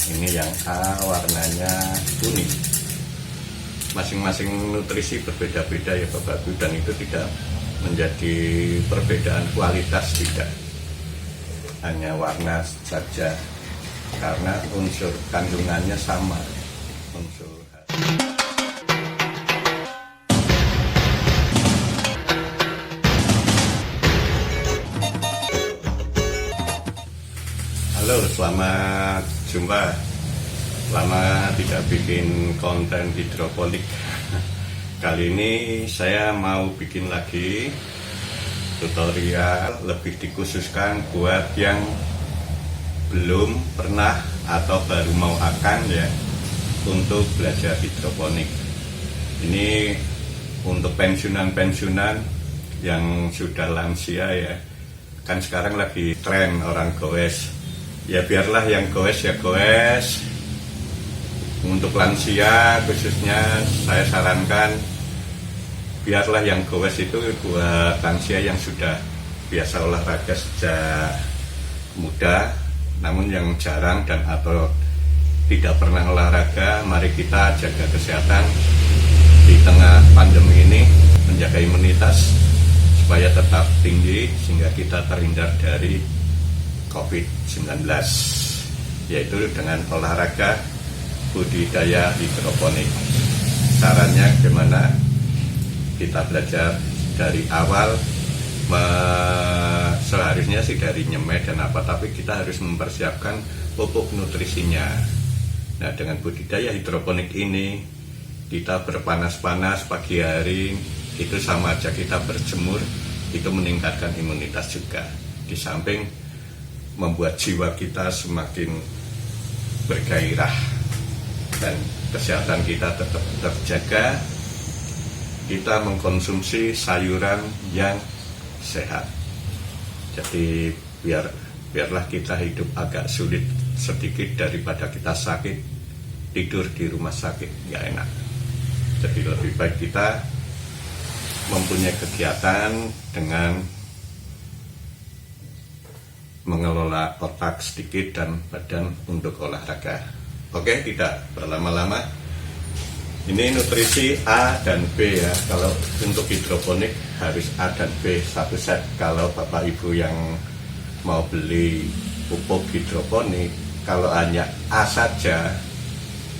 Ini yang A warnanya kuning. Masing-masing nutrisi berbeda-beda ya Bapak Ibu, dan itu tidak menjadi perbedaan kualitas, tidak. Hanya warna saja, karena unsur kandungannya sama. Halo, selamat jumpa. Lama tidak bikin konten hidroponik. Kali ini saya mau bikin lagi tutorial lebih dikhususkan buat yang belum pernah atau baru mau akan ya untuk belajar hidroponik. Ini untuk pensiunan yang sudah lansia ya. Kan sekarang lagi tren orang goes. Ya biarlah yang goes ya goes. Untuk lansia khususnya saya sarankan biarlah yang goes itu buat lansia yang sudah biasa olahraga sejak muda, namun yang jarang dan atau tidak pernah olahraga. Mari kita jaga kesehatan di tengah pandemi ini, menjaga imunitas supaya tetap tinggi sehingga kita terhindar dari COVID-19, yaitu dengan olahraga budidaya hidroponik. Caranya gimana? Kita belajar dari awal, seharusnya sih dari nyemai dan apa, tapi kita harus mempersiapkan pupuk nutrisinya. Nah, dengan budidaya hidroponik ini kita berpanas-panas pagi hari itu sama aja kita berjemur, itu meningkatkan imunitas juga, di samping membuat jiwa kita semakin bergairah dan kesehatan kita tetap terjaga. Kita mengkonsumsi sayuran yang sehat. Jadi biarlah kita hidup agak sulit sedikit daripada kita sakit, tidur di rumah sakit, nggak enak. Jadi lebih baik kita mempunyai kegiatan dengan mengelola otak sedikit dan badan untuk olahraga. Oke, tidak berlama-lama. Ini nutrisi A dan B ya. Kalau untuk hidroponik harus A dan B satu set. Kalau Bapak Ibu yang mau beli pupuk hidroponik, kalau hanya A saja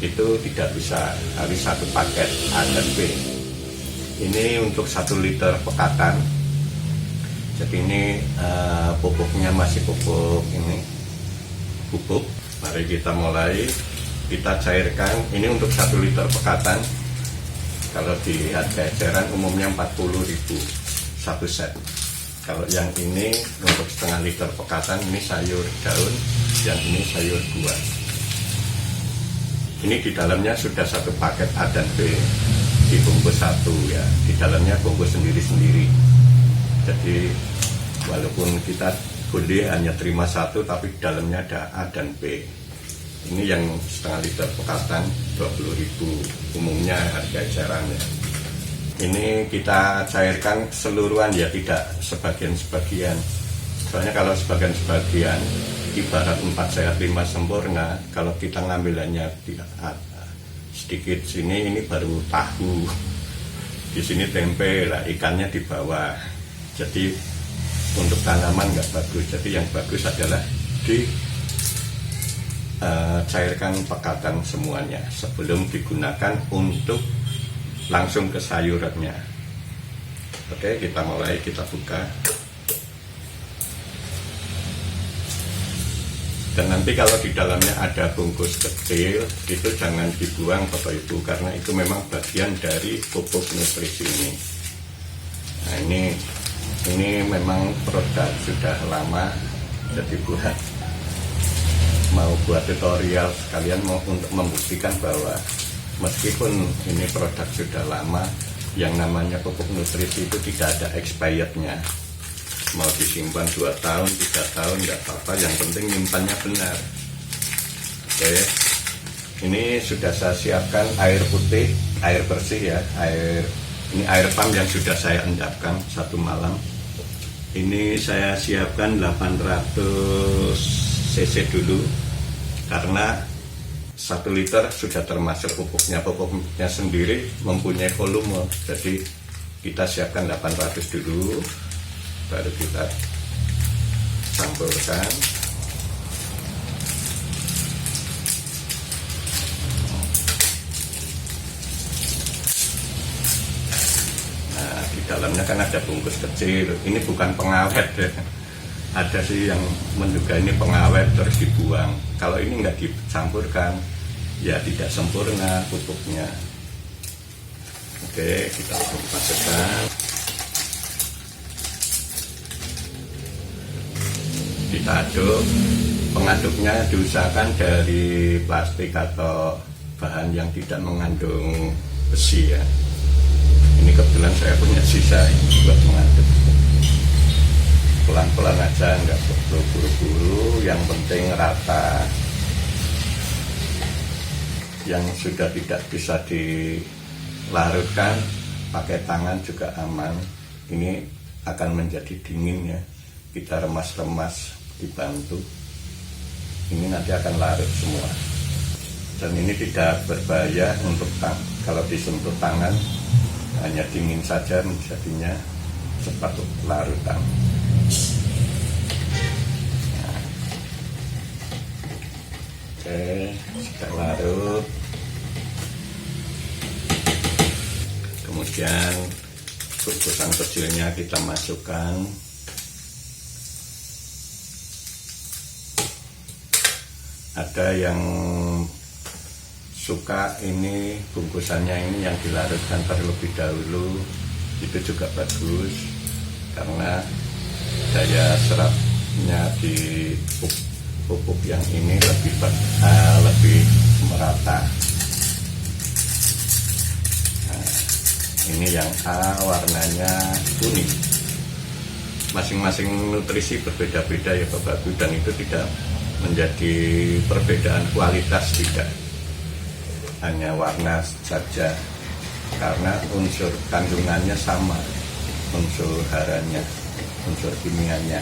itu tidak bisa, harus satu paket A dan B. Ini untuk 1 liter pekatan. Jadi ini pupuknya masih pupuk ini, pupuk. Mari kita mulai, kita cairkan. Ini untuk 1 liter pekatan. Kalau di harga eceran umumnya 40.000 satu set. Kalau yang ini untuk setengah liter pekatan, ini sayur daun, yang ini sayur buah. Ini di dalamnya sudah 1 paket A dan B, dibungkus 1 ya. Di dalamnya bungkus sendiri-sendiri. Jadi walaupun kita boleh hanya terima 1, tapi dalamnya ada A dan B. Ini yang setengah liter pekatan 20.000 umumnya harga eceran ya. Ini kita cairkan keseluruhan ya, tidak sebagian-sebagian. Soalnya kalau sebagian-sebagian ibarat 4 sehat 5 sempurna. Kalau kita ngambilannya sedikit sini, ini baru tahu. Di sini tempe lah, ikannya di bawah. Jadi untuk tanaman nggak bagus. Jadi yang bagus adalah cairkan pekatan semuanya sebelum digunakan untuk langsung ke sayurannya. Oke, kita mulai, kita buka. Dan nanti kalau di dalamnya ada bungkus kecil, itu jangan dibuang Bapak Ibu, karena itu memang bagian dari pupuk nutrisi ini. Nah, ini memang produk sudah lama, jadi mau buat tutorial sekalian mau untuk membuktikan bahwa meskipun ini produk sudah lama, yang namanya pupuk nutrisi itu tidak ada expirednya. Mau disimpan 2 tahun, 3 tahun nggak apa-apa, yang penting nyimpannya benar. Oke, ini sudah saya siapkan air putih, air bersih ya, ini air pump yang sudah saya endapkan 1 malam. Ini saya siapkan 800 cc dulu, karena 1 liter sudah termasuk pupuknya. Pupuknya sendiri mempunyai volume, jadi kita siapkan 800 dulu, baru kita campurkan. Nah, di dalamnya kan ada bungkus kecil, ini bukan pengawet ya. Ada sih yang menduga ini pengawet terus dibuang. Kalau ini nggak dicampurkan, ya tidak sempurna pupuknya. Oke, kita masukkan. Kita aduk. Pengaduknya diusahakan dari plastik atau bahan yang tidak mengandung besi ya. Ini kebetulan saya punya sisa buat mengaduk. Pelan-pelan aja, nggak perlu buru-buru, yang penting rata. Yang sudah tidak bisa dilarutkan pakai tangan juga aman. Ini akan menjadi dingin ya, kita remas-remas dibantu, ini nanti akan larut semua. Dan ini tidak berbahaya untuk kalau disentuh tangan, hanya dingin saja menjadinya cepat larutan. Nah. Oke, sudah larut. Kemudian bungkusan kecilnya kita masukkan. Ada yang suka ini bungkusannya ini yang dilarutkan terlebih dahulu, itu juga bagus karena daya serapnya di pupuk yang ini lebih merata. Nah, ini yang A warnanya kuning. Masing-masing nutrisi berbeda-beda ya Bapak Ibu, dan itu tidak menjadi perbedaan kualitas, tidak hanya warna saja, karena unsur kandungannya sama, unsur haranya, unsur kimianya.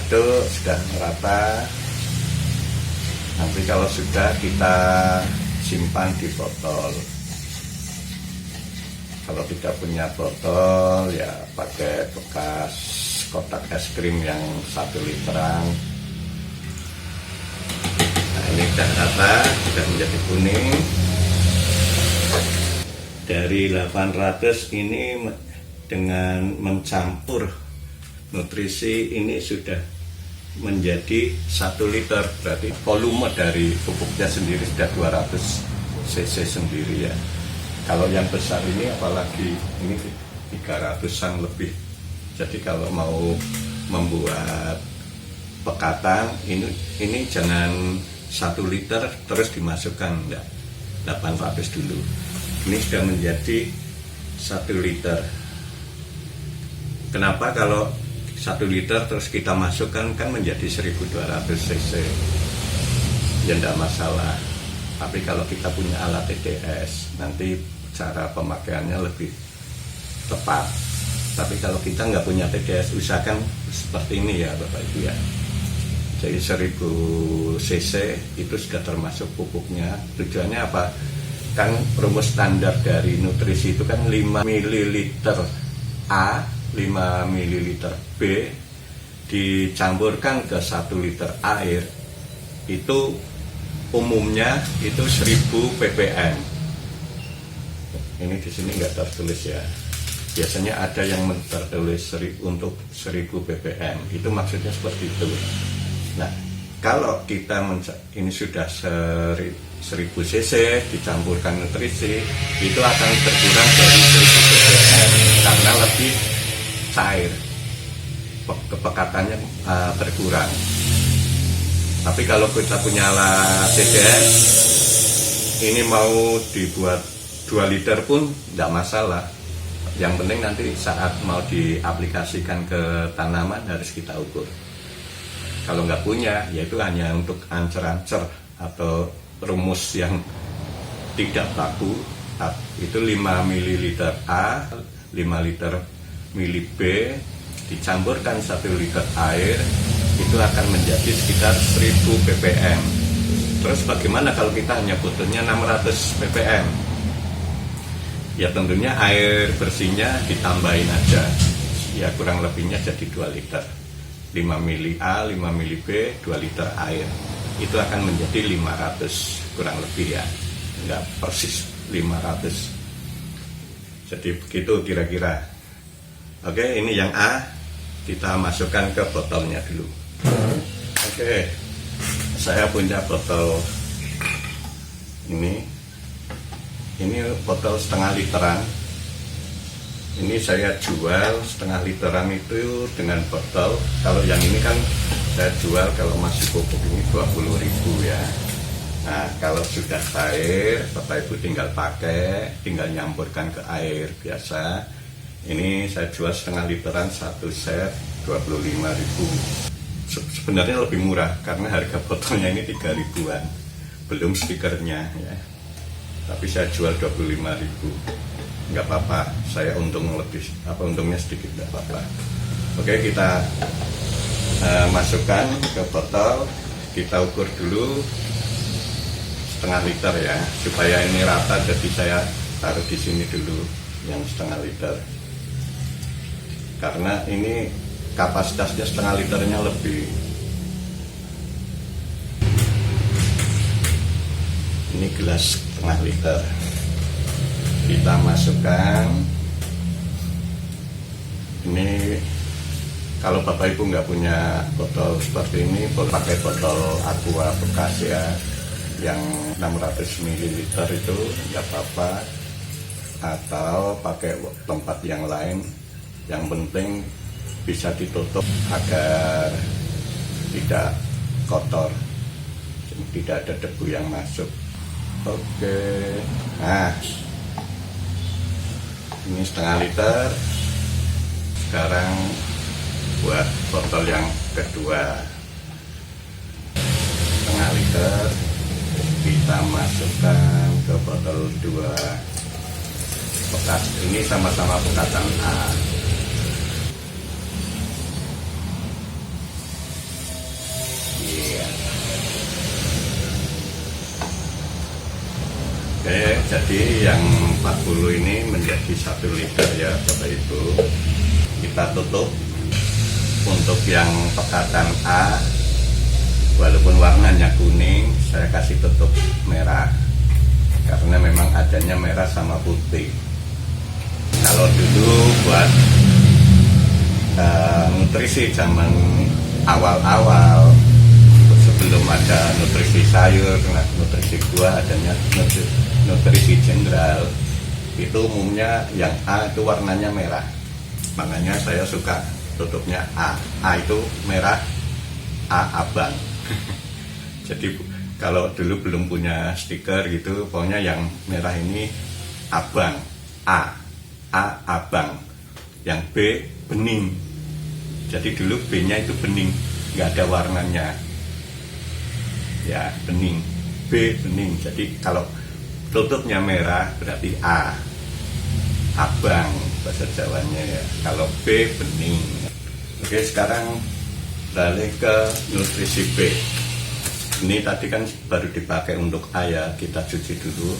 Aduk, sudah merata. Nanti kalau sudah, kita simpan di botol. Kalau tidak punya botol ya pakai bekas kotak es krim yang 1 literan. Nah, ini sudah rata, sudah menjadi kuning. Dari 800 ini dengan mencampur nutrisi ini sudah menjadi 1 liter, berarti volume dari pupuknya sendiri sudah 200 cc sendiri ya. Kalau yang besar ini apalagi ini 300-an lebih. Jadi kalau mau membuat pekatan ini jangan 1 liter terus dimasukkan, enggak, 800 dulu. Ini sudah menjadi 1 liter. Kenapa kalau 1 liter terus kita masukkan kan menjadi 1200 cc? Ya enggak masalah. Tapi kalau kita punya alat TDS, nanti cara pemakaiannya lebih tepat. Tapi kalau kita nggak punya TDS, usahakan seperti ini ya Bapak Ibu ya. Jadi 1000 cc itu sudah termasuk pupuknya. Tujuannya apa? Kan rumus standar dari nutrisi itu kan 5 ml A, 5 ml B dicampurkan ke 1 liter air. Itu umumnya itu 1000 ppm. Ini di sini nggak tertulis ya. Biasanya ada yang tertulis untuk 1000 ppm, itu maksudnya seperti itu. Nah, kalau kita ini sudah 1000 cc dicampurkan nutrisi, itu akan berkurang dari 1000 ppm karena lebih cair, kepekatannya berkurang. Tapi kalau kita punya alat TDS, ini mau dibuat 2 liter pun tidak masalah. Yang penting nanti saat mau diaplikasikan ke tanaman harus kita ukur. Kalau nggak punya, yaitu hanya untuk ancer-ancer atau rumus yang tidak baku. Itu 5 ml A, 5 liter mili B, dicampurkan 1 liter air, itu akan menjadi sekitar 1000 ppm. Terus bagaimana kalau kita hanya butuhnya 600 ppm? Ya tentunya air bersihnya ditambahin aja, ya kurang lebihnya jadi 2 liter, 5 mili A, 5 mili B, 2 liter air, itu akan menjadi 500 kurang lebih ya, enggak persis 500. Jadi begitu kira-kira. Oke, ini yang A, kita masukkan ke botolnya dulu. Oke, saya punya botol ini botol setengah literan. Ini saya jual setengah literan itu dengan botol. Kalau yang ini kan saya jual kalau masih pupuk ini 20.000 ya. Nah kalau sudah cair, Bapak Ibu tinggal pakai, tinggal nyampurkan ke air biasa. Ini saya jual setengah literan, satu set 25.000. Sebenarnya lebih murah karena harga botolnya ini 3.000-an, belum stikernya ya. Tapi saya jual 25.000, nggak apa-apa, saya untung lebih, untungnya sedikit nggak apa-apa. Oke, kita masukkan ke botol, kita ukur dulu setengah liter ya, supaya ini rata. Jadi saya taruh di sini dulu yang setengah liter, karena ini kapasitasnya setengah liternya lebih. Ini gelas setengah liter, kita masukkan. Ini kalau Bapak Ibu nggak punya botol seperti ini, pakai botol aqua bekas ya, yang 600 ml itu nggak apa-apa, atau pakai tempat yang lain. Yang penting bisa ditutup agar tidak kotor, tidak ada debu yang masuk. Oke, nah ini setengah liter. Sekarang buat botol yang kedua, setengah liter, kita masukkan ke botol 2 bekas. Ini sama-sama bekatan A. Oke, jadi yang 40 ini menjadi 1 liter ya Bapak Ibu. Kita tutup. Untuk yang pekatan A, walaupun warnanya kuning, saya kasih tutup merah, karena memang adanya merah sama putih. Kalau dulu buat nutrisi zaman awal-awal, sebelum ada nutrisi sayur, nutrisi buah, adanya nutrisi jenderal, itu umumnya yang A itu warnanya merah. Makanya saya suka tutupnya A. A itu merah, A abang. Jadi kalau dulu belum punya stiker gitu, pokoknya yang merah ini abang, A abang. Yang B bening. Jadi dulu B-nya itu bening, nggak ada warnanya. Ya, bening. B bening. Jadi kalau tutupnya merah berarti A abang bahasa Jawanya ya. Kalau B bening. Oke, sekarang beralih ke nutrisi B. Ini tadi kan baru dipakai untuk A ya, kita cuci dulu,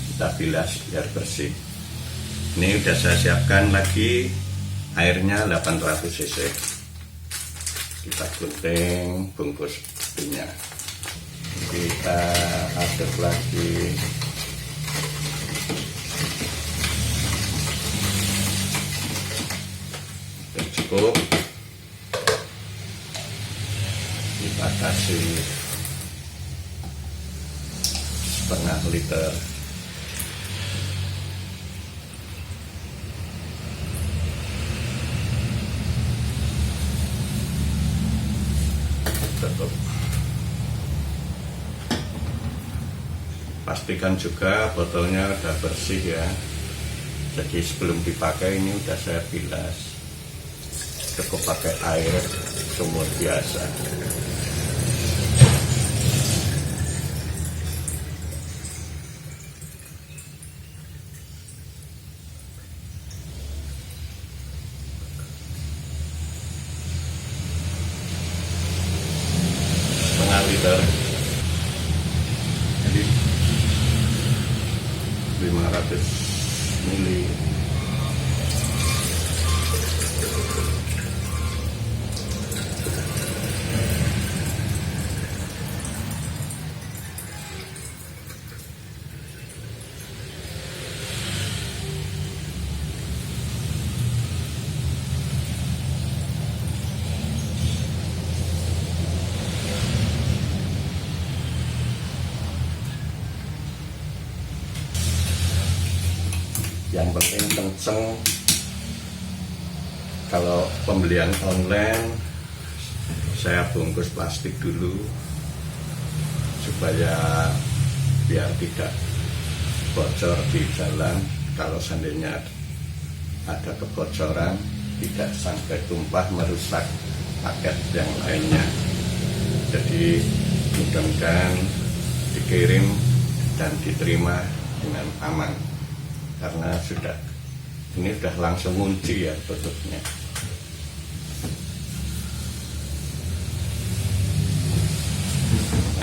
kita bilas biar bersih. Ini udah saya siapkan lagi airnya 800 cc. Kita gunting bungkus B-nya. Kita aduk lagi. Cukup. Kita kasih setengah liter. Tutup. Pastikan juga botolnya udah bersih ya. Jadi sebelum dipakai ini udah saya bilas. Cukup pakai air sumur biasa. liter. Jadi 500 mili. Yang penting kenceng. Kalau pembelian online saya bungkus plastik dulu supaya biar tidak bocor di jalan. Kalau seandainya ada kebocoran tidak sampai tumpah merusak paket yang lainnya. Jadi mudah-mudahan dikirim dan diterima dengan aman. Karena ini sudah langsung ngunci ya tutupnya.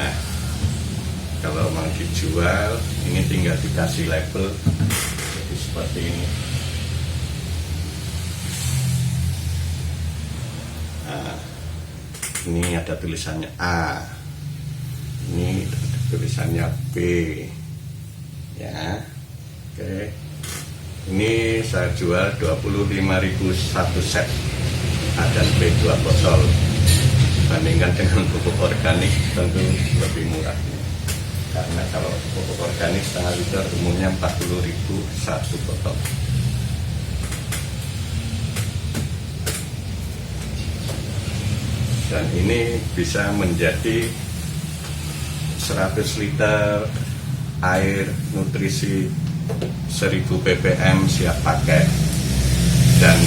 Nah, kalau mau dijual ini tinggal dikasih label jadi seperti ini. Nah, ini ada tulisannya A, ini tulisannya B, ya. Oke, ini saya jual 25.000 satu set A dan B 2 botol. Bandingkan dengan pupuk organik tentu lebih murah. Karena kalau pupuk organik setengah liter umumnya 40.000 satu botol. Dan ini bisa menjadi 100 liter air nutrisi 1000 ppm siap pakai, dan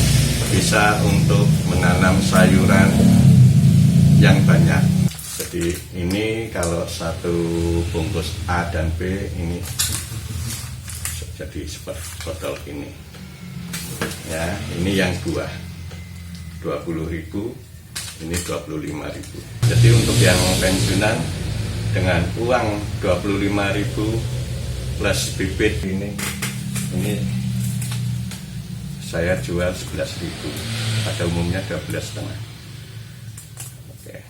bisa untuk menanam sayuran yang banyak. Jadi ini kalau satu bungkus A dan B ini jadi seperti botol ini ya. Ini yang buah 20.000, ini 25.000. Jadi untuk yang pensiunan dengan uang 25.000 plus bibit ini saya jual 11.000, pada umumnya 12,5. Oke.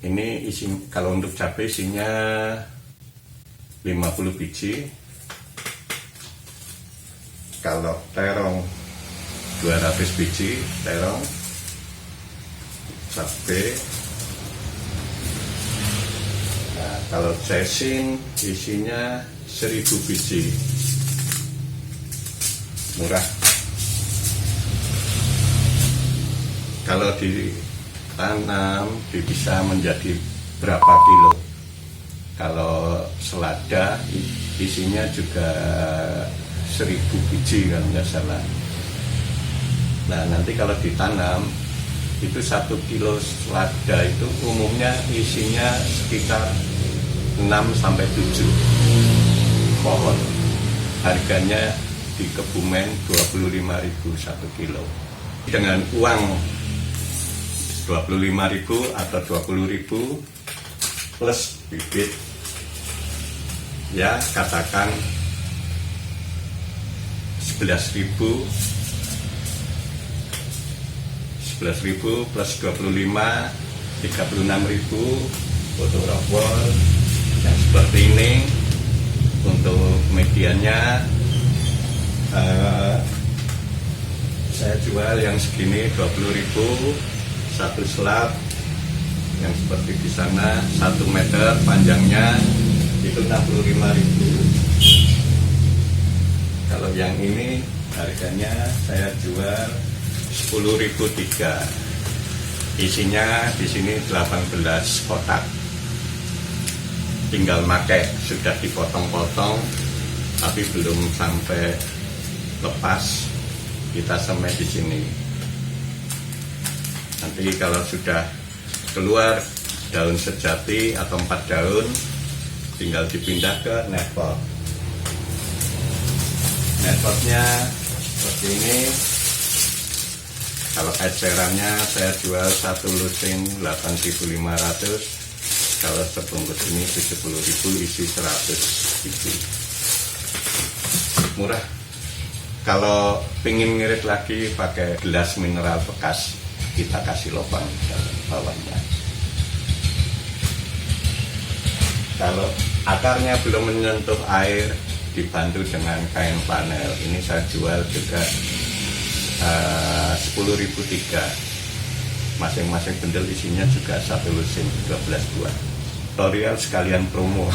Ini kalau untuk cabai isinya 50 biji. Kalau terong 200 biji terong, cabai. Nah, kalau sesin isinya 1000 biji, murah. Kalau ditanam bisa menjadi berapa kilo. Kalau selada isinya juga 1000 biji kalau nggak salah. Nah, nanti kalau ditanam itu 1 kilo selada itu umumnya isinya sekitar 6-7 pohon. Harganya di Kebumen 25.000 1 kilo. Dengan uang 25.000 atau 20.000 plus bibit, ya katakan 11.000 plus 25, 36.000 untuk robol yang seperti ini. Untuk mediannya saya jual yang segini 20.000 satu slab, yang seperti di sana 1 meter panjangnya itu 65.000. Kalau yang ini harganya saya jual 10.003. Isinya di sini 18 kotak. Tinggal pakai, sudah dipotong-potong tapi belum sampai lepas, kita semai di sini. Nanti kalau sudah keluar daun sejati atau 4 daun, tinggal dipindah ke netpot. Netpotnya seperti ini. Kalau ecerannya saya jual satu lusin 8.500, kalau sebungkus ini 70.000, isi 100 biji. Murah. Kalau pingin ngirit lagi pakai gelas mineral bekas, kita kasih lubang di bawahnya. Kalau akarnya belum menyentuh air, dibantu dengan kain panel, ini saya jual juga 10.003. Masing-masing bendel isinya juga satu lusin 12 buah. Tutorial sekalian promo.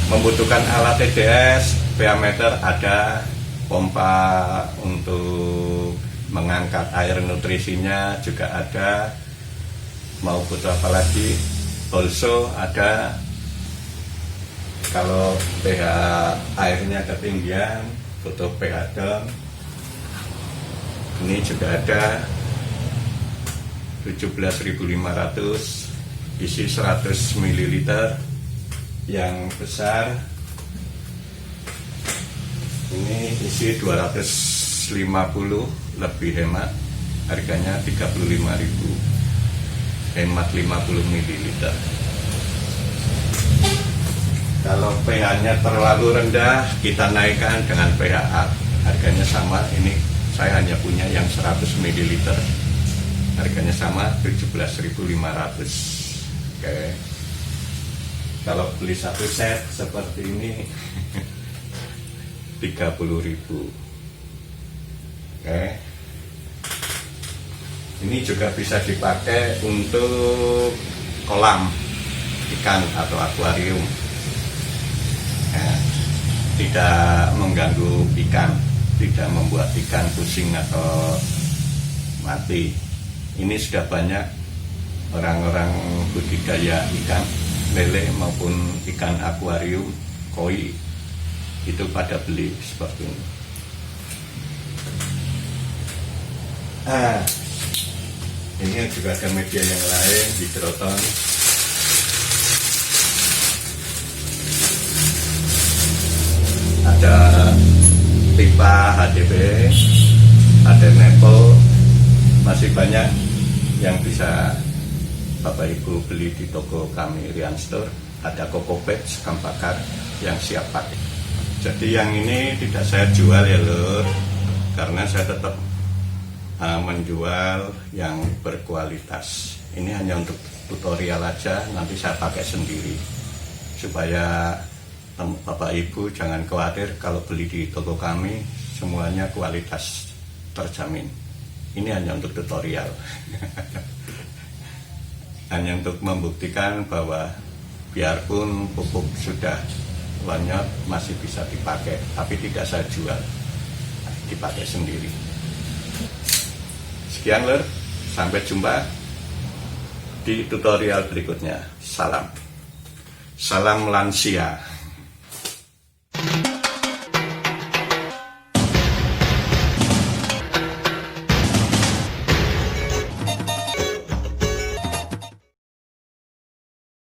Membutuhkan alat TDS, PA meter ada, pompa untuk mengangkat air nutrisinya juga ada. Mau butuh apa lagi? Bolso ada. Kalau pH airnya ketinggian, butuh pH dom, ini juga ada 17.500, isi 100 ml. Yang besar ini isi 250, lebih hemat, harganya 35.000, hemat 50 ml. Kalau pH-nya terlalu rendah, kita naikkan dengan pH up. Harganya sama, ini saya hanya punya yang 100 ml. Harganya sama, 17.500. Oke. Kalau beli satu set seperti ini 30.000. Oke. Ini juga bisa dipakai untuk kolam ikan atau akuarium. Tidak mengganggu ikan, tidak membuat ikan pusing atau mati. Ini sudah banyak orang-orang budidaya ikan lele maupun ikan akuarium, koi, itu pada beli seperti ini. Ini juga ada media yang lain, hidroton. Ada pipa HDP, ada nepel, masih banyak yang bisa Bapak Ibu beli di toko kami Rian Store. Ada kokopet, sekam bakar yang siap pakai. Jadi yang ini tidak saya jual ya lur, karena saya tetap menjual yang berkualitas. Ini hanya untuk tutorial aja, nanti saya pakai sendiri supaya Bapak Ibu jangan khawatir kalau beli di toko kami semuanya kualitas terjamin. Ini hanya untuk tutorial. Hanya untuk membuktikan bahwa biarpun pupuk sudah lonyot masih bisa dipakai, tapi tidak saya jual, dipakai sendiri. Sekian lur, sampai jumpa di tutorial berikutnya. Salam lansia.